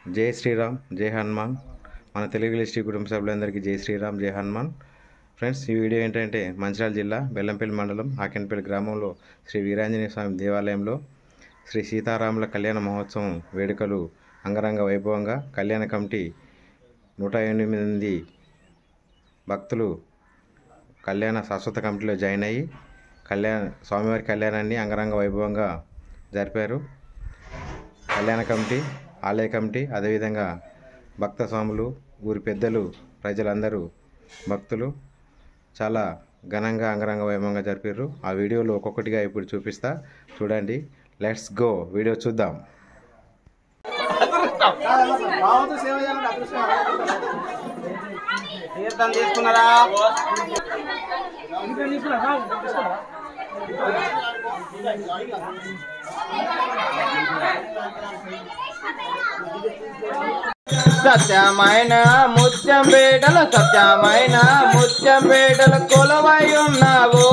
జై శ్రీరామ్, జై హనుమాన్. మన తెలుగు లిస్టి కుటుంబ సభ్యులందరికీ జై శ్రీరామ్, జై హనుమాన్. ఫ్రెండ్స్, ఈ వీడియో ఏంటంటే మంచిర్యాల జిల్లా బెల్లంపల్లి మండలం ఆకెన్పల్లి గ్రామంలో శ్రీ వీరాంజనేయ స్వామి దేవాలయంలో శ్రీ సీతారాముల కళ్యాణ మహోత్సవం వేడుకలు అంగరంగ వైభవంగా కళ్యాణ కమిటీ 108 మంది భక్తులు కళ్యాణ శాశ్వత కమిటీలో జాయిన్ అయ్యి స్వామివారి కళ్యాణాన్ని అంగరంగ వైభవంగా జరిపారు. కళ్యాణ కమిటీ, ఆలయ కమిటీ, అదేవిధంగా భక్త స్వాములు, ఊరి పెద్దలు, ప్రజలందరూ భక్తులు చాలా ఘనంగా అంగరంగ వైభవంగా జరిపారు. ఆ వీడియోలో ఒక్కొక్కటిగా ఇప్పుడు చూపిస్తా, చూడండి. లెట్స్ గో, వీడియో చూద్దాం. సత్యమైన ముత్యం పేటలు, సత్యమైన ముత్యం పేటలు కొలువై ఉన్నావు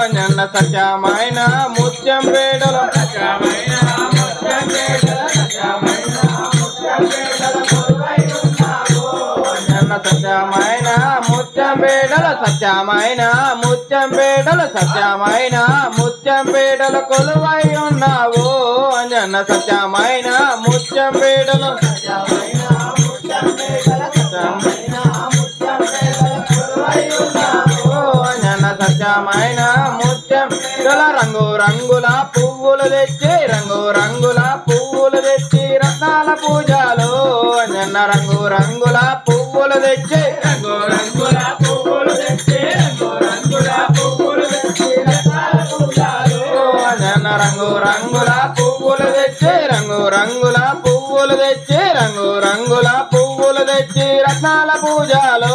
అన్న. సత్యమైన ముత్యం పేటలు, సత్యమైన ముత్యం పేటలు, సత్యమైన ముత్యం పేటలు కొలువై ఉన్నావు అన్న. సత్యమైన ముత్యం పేటలు, సత్యమైన ముత్యం పేటలు, సత్యమైన ముత్యం పేటలు కొలువై ఉన్నావు అన్న. సత్యమైన ముత్యం పేటలు, సత్యమైన ముత్యం రంగు రంగుల పువ్వులు తెచ్చి, రంగు రంగుల పువ్వులు తెచ్చి రత్నాల పూజలు అన్న. రంగు రంగుల పువ్వులు తెచ్చి, రంగు రంగుల పువ్వులు తెచ్చి, రంగు రంగుల పువ్వులు తెచ్చి రత్నాల పూజలు అన్న. రంగు రంగుల పువ్వులు తెచ్చి, రంగు రంగుల పువ్వులు తెచ్చి, రంగు రంగుల పువ్వులు తెచ్చి రత్నాల పూజలు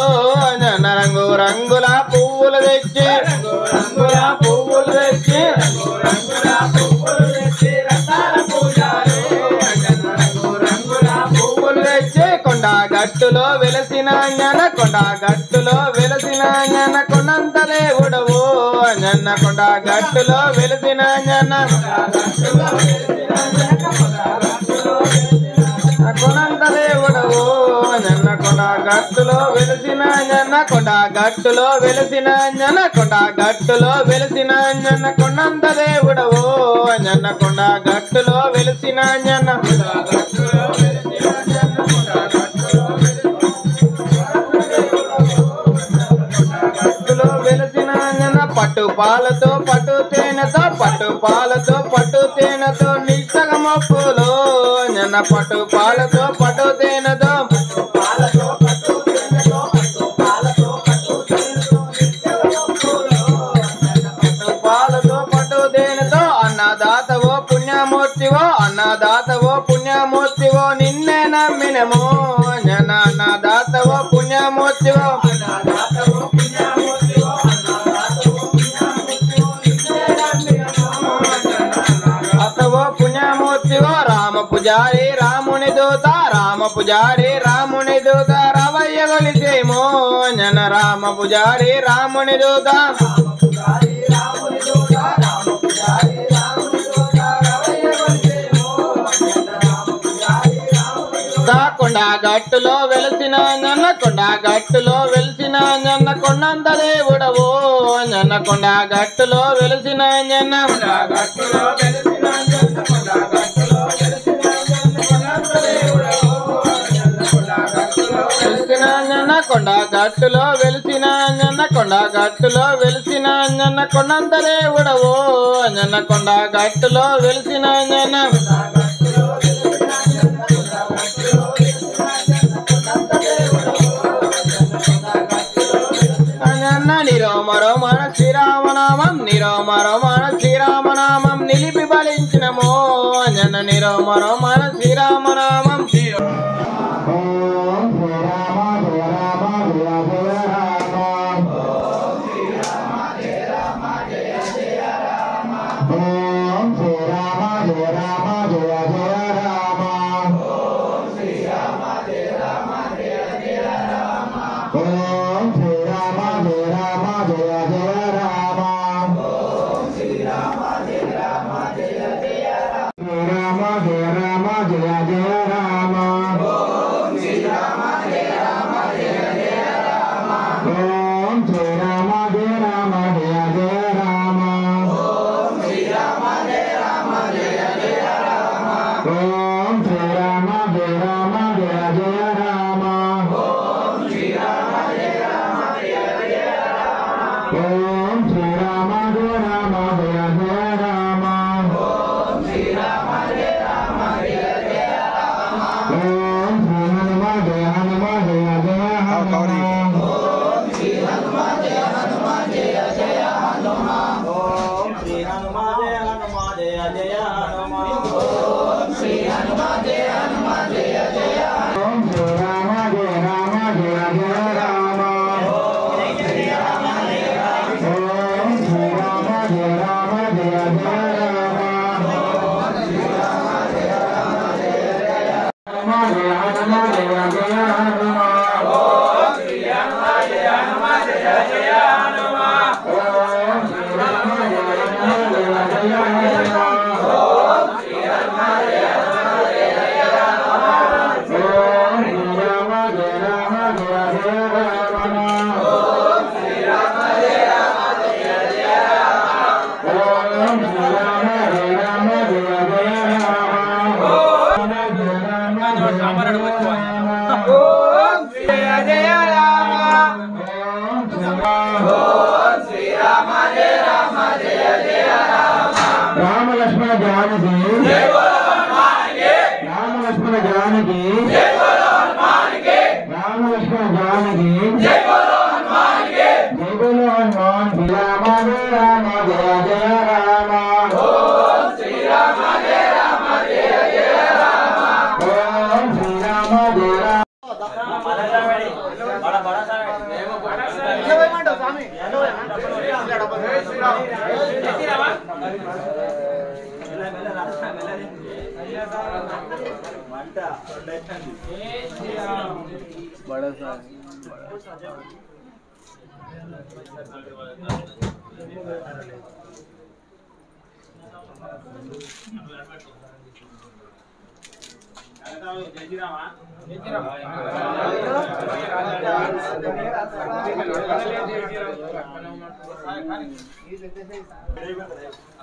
అన్న. రంగు రంగుల పువ్వులు తెచ్చి, రంగు రంగుల పువ్వులు తెచ్చి, రంగు రంగుల పువ్వులు తెచ్చి రత్నాల పూజలు అన్న. రంగు రంగుల పువ్వులు తెచ్చి కొండ గట్టులో వెలసిన జ్ఞాన, కొండ గట్టులో వెలసిన జ్ఞాన కొండంత దేవుడవు అన్న. కొండ గట్టులో వెలసిన జ్ఞాన, కొండంత దేవుడవు అన్న. కొండ గట్టులో వెలిసిన అన్న, కొండ గట్టులో వెలిసిన అన్న, కొండ గట్టులో వెలిసిన అన్న కొండంత దేవుడవు అన్న. కొండ గట్టులో వెలిసిన అన్న, వెలిసిన అన్న. పట్టు పాలతో పట్టు తేనెతో, పట్టు పాలతో పట్టు తేనెతో నిష్టగా మొక్కులు అన్న. పట్టు పాలతో పట్టు తేనెతో, అన్నదాతవో పుణ్యమూర్తివో, అన్నదాతవో పుణ్యమూర్తివో నిన్నే నమ్మినమో అన్న. అన్నదాతవో పుణ్యమూర్తివో, అతవో పుణ్యమూర్తివో. రామ పుజారి రాముని దూత, రామ పుజారి రాముని దూత రవయ్య గొలిసేమో అన్న. రామ పుజారి రాముని దూత, కొండ గట్టులో వెలిసిన అన్న, కొండ గట్టులో వెలిసిన అన్న కొండంత దేవుడవు అన్న. కొండ గట్టులో వెలిసిన అన్న, కొండ గట్టులో వెలిసిన అన్న, కొండ గట్టులో వెలిసిన కొండంత దేవుడవు వెలిసిన అన్న. కొండ గట్టులో వెలిసిన అన్న, కొండ గట్టులో వెలిసిన అన్న కొండంత దేవుడవు అన్న. కొండ గట్టులో వెలిసిన అన్న, నిరోమరోమణ శ్రీరామనామం, నిరోమరోమణ శ్రీరామనామం నిలిపి బలించినమో అన్న. నిరోమరోమణ శ్రీరామనామం, Jaya Rama, Jaya Rama, Jaya Rama. ఓం జయ జయ రామ ఓం శ్రీరామ జయ రామ జయ జయ రామ రామ లక్ష్మణ జానకి జై బోలో హనుమానికి రామ లక్ష్మణ జానకి జై బోలో హనుమానికి రామ లక్ష్మణ జానకి జై బోలో హనుమానికి జై బోలో హనుమానికి రామ జయ రామ జయ జయ రామ ఓం శ్రీరామ జయ రామ జయ జయ రామ ఓం శ్రీరామ జయ రామ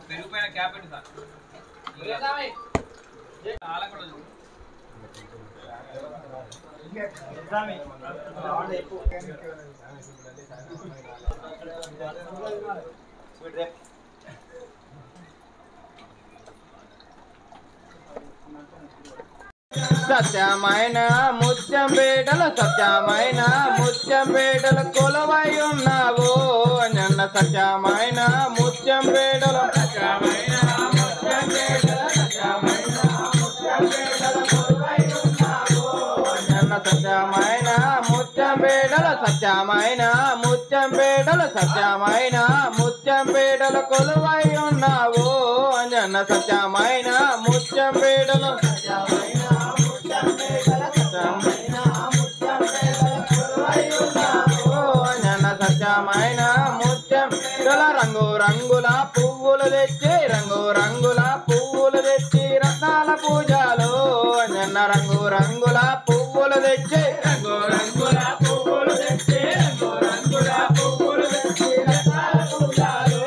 పెరుగుపైన క్యాప్ పెట్టు సార్ సత్యమైన ముత్యం పేటలు సత్యమైన ముత్యం పేటలు కొలవై ఉన్నావు నన్న సత్యమైన ముత్యం పేటలు సత్యమైన ముత్యం పేటలు సత్యమైన ముత్యం పేటలు కొలవై ఉన్నావు నన్న సత్యమైన ముత్యం పేటలు సత్యమైన ముత్యం పేటలు సత్యమైన ముత్యం పేటలు కొలవై ఉన్నావు నన్న సత్యమైన ముత్యం పేటలు సత్యమైన ముత్యం రంగు రంగుల పువ్వులు తెచ్చి రంగు రంగుల పువ్వులు తెచ్చి రత్నాల పూజలు నిన్న రంగు రంగుల పువ్వులు తెచ్చి రంగు రంగుల పువ్వులు తెచ్చి రంగు రంగుల పువ్వులు తెచ్చి రత్నాల పూజలు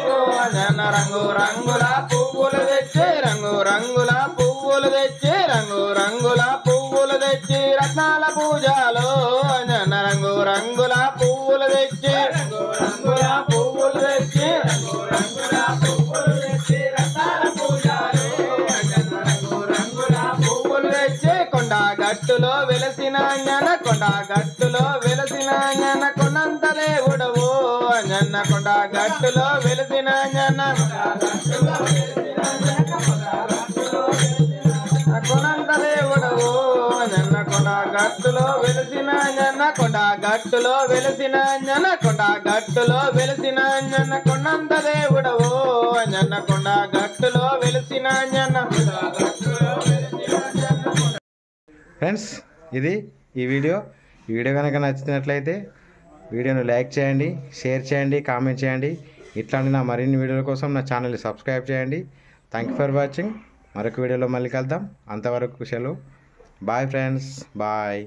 నిన్న రంగు రంగుల పువ్వులు తెచ్చి రంగు రంగుల పువ్వులు తెచ్చి రంగు రంగుల పువ్వులు తెచ్చి రత్నాల పూజలు నిన్న రంగు రంగుల పువ్వులు తెచ్చి రంగు రంగుల పువ్వులు తెచ్చి రంగు రంగుల పువ్వులు తెచ్చి రత్నాల పూజలు రంగు రంగుల పువ్వులు తెచ్చి కొండ గట్టులో వెలసిన జ్ఞాన కొండ గట్టులో వెలసిన జ్ఞాన కొండంత దేవుడవు జన్న కొండ గట్టులో వెలసిన జ్ఞాన కొండంత దేవుడవు జన్న కొండ గట్టులో వెలసిన జన్న కొండ గట్టులో వెలసిన జన కొండ గట్టులో వెలసిన జన్న కొండంత దేవుడవు జన్న కొండ గట్టులో వెలసిన జన ఫ్రెండ్స్ ఇది ఈ వీడియో కనుక నచ్చినట్లయితే వీడియోను లైక్ చేయండి, షేర్ చేయండి, కామెంట్ చేయండి. ఇట్లాంటి నా మరిన్ని వీడియోల కోసం నా ఛానల్ని సబ్స్క్రైబ్ చేయండి. Thank you for watching. మరొక వీడియోలో మళ్ళీ కలుద్దాం. అంతవరకు సెలవు. Bye friends, bye.